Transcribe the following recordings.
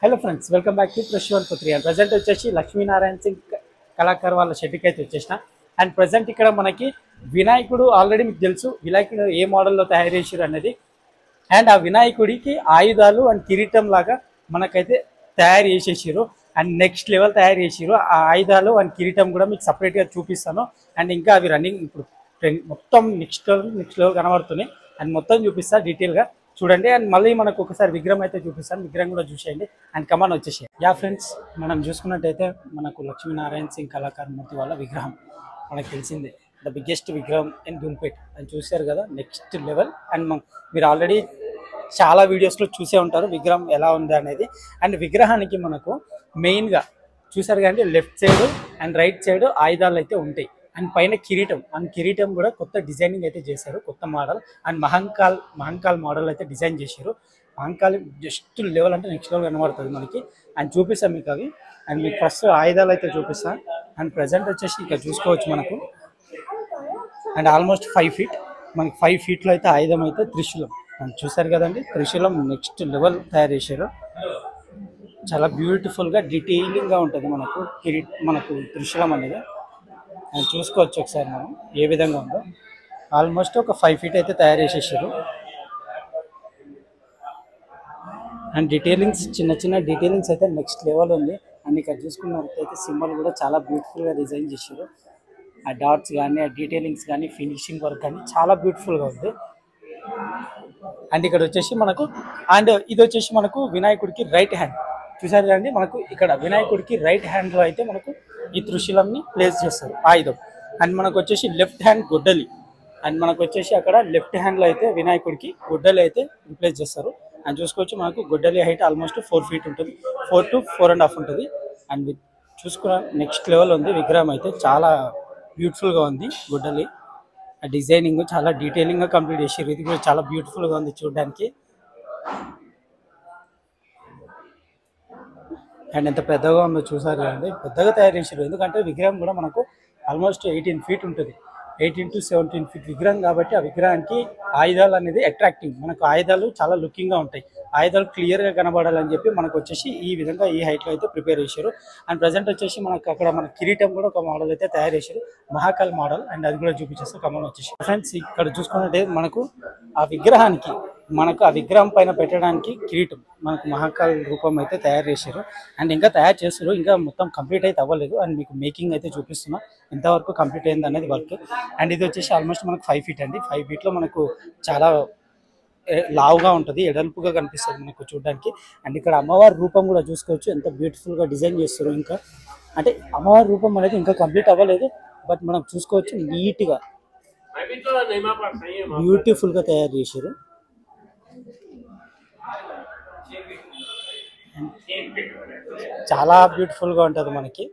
Hello friends, welcome back to ప్రశ్వర్ పుత్రి. And present వచ్చేసి లక్ష్మీనారాయణ సింగ్ కళాకారు వాళ్ళ షెడ్కి అయితే వచ్చేసిన. అండ్ ప్రజెంట్ ఇక్కడ మనకి వినాయకుడు ఆల్రెడీ మీకు తెలుసు, వినాయకుడు ఏ మోడల్లో తయారు చేసారు అనేది. అండ్ ఆ వినాయకుడికి ఆయుధాలు అండ్ కిరీటం లాగా మనకైతే తయారు చేసేసారు. అండ్ నెక్స్ట్ లెవెల్ తయారు చేసారు. ఆ ఆయుధాలు అండ్ కిరీటం కూడా మీకు సపరేట్గా చూపిస్తాను. అండ్ ఇంకా అవి రన్నింగ్ ఇప్పుడు మొత్తం నెక్స్ట్ లెవెల్ కనబడుతున్నాయి. అండ్ మొత్తం చూపిస్తా డీటెయిల్గా చూడండి. అండ్ మళ్ళీ మనకు ఒకసారి విగ్రహం అయితే చూపిస్తాను, విగ్రహం కూడా చూసేయండి. అండ్ కమాన్ వచ్చేసి యా ఫ్రెండ్స్, మనం చూసుకున్నట్టయితే మనకు లక్ష్మీనారాయణ సింగ్ కళాకారు మూర్తి వాళ్ళ విగ్రహం మనకు తెలిసిందే, ద బిగ్గెస్ట్ విగ్రహం ఇన్ దుల్పేట్ అని చూశారు కదా, నెక్స్ట్ లెవెల్. అండ్ మీరు ఆల్రెడీ చాలా వీడియోస్లో చూసే ఉంటారు విగ్రహం ఎలా ఉంది అనేది. అండ్ విగ్రహానికి మనకు మెయిన్గా చూసారు కానీ left side and right side ఆయుధాలు అయితే ఉంటాయి. అండ్ పైన కిరీటం, అండ్ కిరీటం కూడా కొత్త డిజైనింగ్ అయితే చేశారు, కొత్త మోడల్. అండ్ మహంకాల్ మోడల్ అయితే డిజైన్ చేశారు. మహంకాల్ జస్ట్ లెవెల్ అంటే నెక్స్ట్ లెవెల్ కనబడుతుంది మనకి. అండ్ చూపిస్తాం మీకు అవి. అండ్ మీకు ఫస్ట్ ఆయుధాలు అయితే చూపిస్తాను. అండ్ ప్రజెంట్ వచ్చేసి ఇక్కడ చూసుకోవచ్చు మనకు. అండ్ ఆల్మోస్ట్ 5 feet, మనకి 5 feetలో అయితే ఆయుధం అయితే త్రిశూలం. అండ్ చూసారు కదండి, త్రిశూలం నెక్స్ట్ లెవెల్ తయారు చేశారు. చాలా బ్యూటిఫుల్గా డీటెయిలింగ్గా ఉంటుంది మనకు త్రిశూలం అనేది. అండ్ చూసుకోవచ్చు ఒకసారి మనం ఏ విధంగా ఉందో. ఆల్మోస్ట్ ఒక 5 feet అయితే తయారు చేసేసారు. అండ్ డీటెయిలింగ్స్, చిన్న చిన్న డీటెయిలింగ్స్ అయితే నెక్స్ట్ లెవెల్ ఉంది. అండ్ ఇక్కడ చూసుకున్నట్లయితే సింబల్ కూడా చాలా బ్యూటిఫుల్గా డిజైన్ చేశారు. ఆ డాట్స్ కానీ, ఆ డీటెయిలింగ్స్ కానీ, ఫినిషింగ్ వర్క్ కానీ చాలా బ్యూటిఫుల్గా ఉంది. అండ్ ఇక్కడ వచ్చేసి మనకు, అండ్ ఇది వచ్చేసి మనకు వినాయకుడికి రైట్ హ్యాండ్ చూసారు కదండి. మనకు ఇక్కడ వినాయకుడికి రైట్ హ్యాండ్లో అయితే మనకు ఈ త్రిశూలంని ప్లేస్ చేస్తారు ఆయుధం. అండ్ మనకు వచ్చేసి లెఫ్ట్ హ్యాండ్ గొడ్డలి. అండ్ మనకు వచ్చేసి అక్కడ లెఫ్ట్ హ్యాండ్లో అయితే వినాయకుడికి గొడ్డలి అయితే రిప్లేస్ చేస్తారు. అండ్ చూసుకోవచ్చు మనకు గొడ్డలి హైట్ ఆల్మోస్ట్ 4 feet ఉంటుంది, 4 to 4.5 ఉంటుంది. అండ్ చూసుకున్న నెక్స్ట్ లెవెల్ ఉంది విగ్రహం అయితే, చాలా బ్యూటిఫుల్గా ఉంది. గొడ్డలి ఆ డిజైనింగ్ చాలా డీటెయిలింగ్గా కంప్లీట్ చేసారు. ఇది కూడా చాలా బ్యూటిఫుల్గా ఉంది చూడడానికి. అండ్ ఎంత పెద్దగా ఉందో చూసారు కదండి, పెద్దగా తయారు చేసారు. ఎందుకంటే విగ్రహం కూడా మనకు ఆల్మోస్ట్ 18 feet ఉంటుంది, 18 to 17 feet విగ్రహం కాబట్టి ఆ విగ్రహానికి ఆయుధాలు అనేది అట్రాక్టివ్. మనకు ఆయుధాలు చాలా లుకింగ్గా ఉంటాయి, ఆయుధాలు క్లియర్గా కనబడాలని చెప్పి మనకు వచ్చేసి ఈ విధంగా ఈ హైట్లో అయితే ప్రిపేర్ చేశారు. అండ్ ప్రజెంట్ వచ్చేసి మనకు అక్కడ మన కిరీటం కూడా ఒక మోడల్ అయితే తయారు చేశారు, మహాకాల్ మోడల్. అండ్ అది కూడా చూపించేస్తే కమన్ వచ్చేసి ఫ్రెండ్స్ ఇక్కడ చూసుకున్నట్టే మనకు ఆ విగ్రహానికి, మనకు ఆ విగ్రహం పైన పెట్టడానికి కిరీటం మనకు మహాకాల్ రూపం అయితే తయారు చేశారు. అండ్ ఇంకా తయారు చేస్తారు, ఇంకా మొత్తం కంప్లీట్ అయితే అవ్వలేదు. అండ్ మీకు మేకింగ్ అయితే చూపిస్తున్నా ఎంతవరకు కంప్లీట్ అయింది అనేది వర్క్. అండ్ ఇది వచ్చేసి ఆల్మోస్ట్ మనకు 5 feet అండి. 5 feetలో మనకు చాలా లావుగా ఉంటుంది, ఎడల్పుగా కనిపిస్తుంది మనకు చూడడానికి. అండ్ ఇక్కడ అమ్మవారి రూపం కూడా చూసుకోవచ్చు, ఎంత బ్యూటిఫుల్గా డిజైన్ చేస్తారు. ఇంకా అంటే అమ్మవారి రూపం అనేది ఇంకా కంప్లీట్ అవ్వలేదు, బట్ మనం చూసుకోవచ్చు నీట్గా బ్యూటిఫుల్గా తయారు చేశారు. చాలా బ్యూటిఫుల్గా ఉంటుంది మనకి.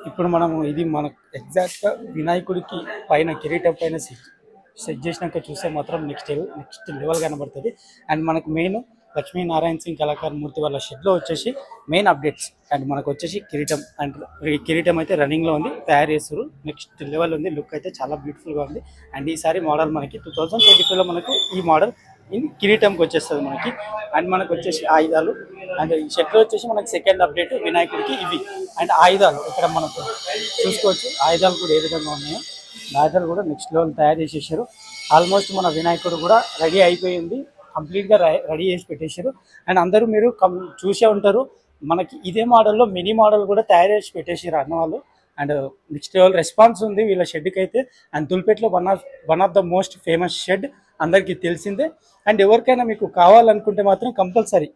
ఇప్పుడు మనము ఇది మనకు ఎగ్జాక్ట్గా వినాయకుడికి పైన కిరీటం పైన సెట్ చేసినాక చూస్తే మాత్రం నెక్స్ట్ లెవెల్ కనబడుతుంది. అండ్ మనకు మెయిన్ లక్ష్మీనారాయణ సింగ్ కళాకారు మూర్తి వాళ్ళ షెడ్లో వచ్చేసి మెయిన్ అప్డేట్స్. అండ్ మనకు వచ్చేసి కిరీటం, అండ్ కిరీటం అయితే రన్నింగ్లో ఉంది, తయారు చేస్తారు. నెక్స్ట్ లెవెల్ ఉంది, లుక్ అయితే చాలా బ్యూటిఫుల్గా ఉంది. అండ్ ఈసారి మోడల్ మనకి 2022లో మనకు ఈ మోడల్ ఇన్ కిరీటంకి వచ్చేస్తుంది మనకి. అండ్ మనకు వచ్చేసి ఆయుధాలు, అండ్ ఈ షెడ్లో వచ్చేసి మనకి సెకండ్ అప్డేట్ వినాయకుడికి ఇవి. అండ్ ఆయుధాలు ఇక్కడ మనకు చూసుకోవచ్చు, ఆయుధాలు కూడా ఏ విధంగా ఉన్నాయో. ఆయుధాలు కూడా నెక్స్ట్ లెవెల్ తయారు చేసేసారు. ఆల్మోస్ట్ మన వినాయకుడు కూడా రెడీ అయిపోయింది, కంప్లీట్గా రెడీ చేసి పెట్టేశారు. అండ్ అందరూ మీరు చూసే ఉంటారు, మనకి ఇదే మోడల్లో మినీ మోడల్ కూడా తయారు చేసి పెట్టేసారు అన్నవాళ్ళు. అండ్ నెక్స్ట్ లెవెల్ రెస్పాన్స్ ఉంది వీళ్ళ షెడ్కి అయితే. అండ్ దుల్పేట్లో one of the most famous shed, అందరికీ తెలిసిందే. అండ్ ఎవరికైనా మీకు కావాలనుకుంటే మాత్రం కంపల్సరీ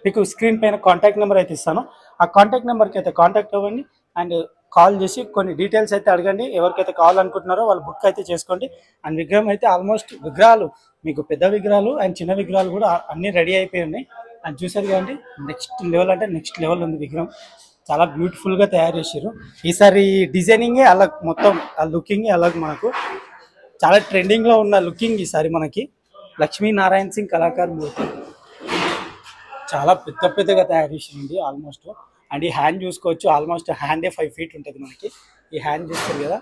మీకు స్క్రీన్ పైన కాంటాక్ట్ నెంబర్ అయితే ఇస్తాను, ఆ కాంటాక్ట్ నెంబర్కి అయితే కాంటాక్ట్ అవ్వండి. అండ్ కాల్ చేసి కొన్ని డీటెయిల్స్ అయితే అడగండి, ఎవరికైతే కావాలనుకుంటున్నారో వాళ్ళు బుక్ అయితే చేసుకోండి. అండ్ విగ్రహం అయితే ఆల్మోస్ట్ విగ్రహాలు మీకు పెద్ద విగ్రహాలు అండ్ చిన్న విగ్రహాలు కూడా అన్నీ రెడీ అయిపోయి ఉన్నాయి. అండ్ చూసారు కదండి, నెక్స్ట్ లెవెల్ అంటే నెక్స్ట్ లెవెల్ ఉంది విగ్రహం, చాలా బ్యూటిఫుల్గా తయారు చేశారు. ఈసారి డిజైనింగే అలా, మొత్తం ఆ లుకింగే అలాగ, మనకు చాలా ట్రెండింగ్లో ఉన్న లుకింగ్ ఈసారి మనకి లక్ష్మీనారాయణ సింగ్ కళాకారు మూర్తి చాలా పెద్దగా తయారు చేసింది ఆల్మోస్ట్. అండ్ ఈ హ్యాండ్ చూసుకోవచ్చు, ఆల్మోస్ట్ హ్యాండే 5 feet ఉంటుంది మనకి. ఈ హ్యాండ్ చూస్తారు కదా,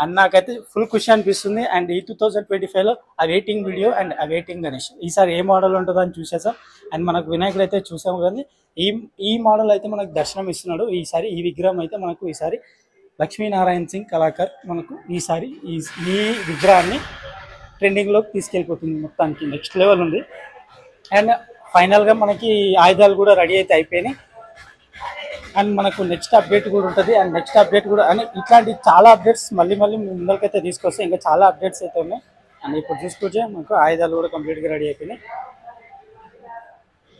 అండ్ నాకైతే ఫుల్ ఖుషి అనిపిస్తుంది. అండ్ ఈ 2025లో waiting video and waiting Ganesh ఈసారి ఏ మోడల్ ఉంటుందో అని చూసేసాం. అండ్ మనకు వినాయకుడు అయితే చూసాము, కానీ ఈ మోడల్ అయితే మనకు దర్శనం ఇస్తున్నాడు ఈసారి. ఈ విగ్రహం అయితే మనకు ఈసారి లక్ష్మీనారాయణ సింగ్ కళాకార్ మనకు ఈసారి ఈ విగ్రహాన్ని ట్రెండింగ్లోకి తీసుకెళ్ళిపోతుంది. మొత్తానికి నెక్స్ట్ లెవెల్ ఉంది. అండ్ ఫైనల్గా మనకి ఆయుధాలు కూడా రెడీ అయితే అయిపోయినాయి. అండ్ మనకు నెక్స్ట్ అప్డేట్ కూడా ఉంటుంది. అండ్ నెక్స్ట్ అప్డేట్ కూడా అని ఇట్లాంటి చాలా అప్డేట్స్ మళ్ళీ ముందరికైతే తీసుకొస్తాయి. ఇంకా చాలా అప్డేట్స్ అయితే ఉన్నాయి. అండ్ ఇప్పుడు చూసుకుంటే మనకు ఆయుధాలు కూడా కంప్లీట్గా రెడీ అయిపోయినాయి.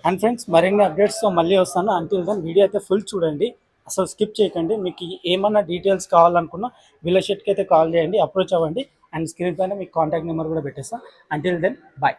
అండ్ ఫ్రెండ్స్, మరిన్ని అప్డేట్స్తో మళ్ళీ వస్తాను. అంటిల్ దెన్ వీడియో అయితే ఫుల్ చూడండి, అసలు స్కిప్ చేయకండి. మీకు ఏమన్నా డీటెయిల్స్ కావాలనుకున్నా వీళ్ళ షెట్కి అయితే కాల్ చేయండి, అప్రోచ్ అవ్వండి. అండ్ స్క్రీన్ పైన మీకు కాంటాక్ట్ నెంబర్ కూడా పెట్టేస్తాను. Until then bye.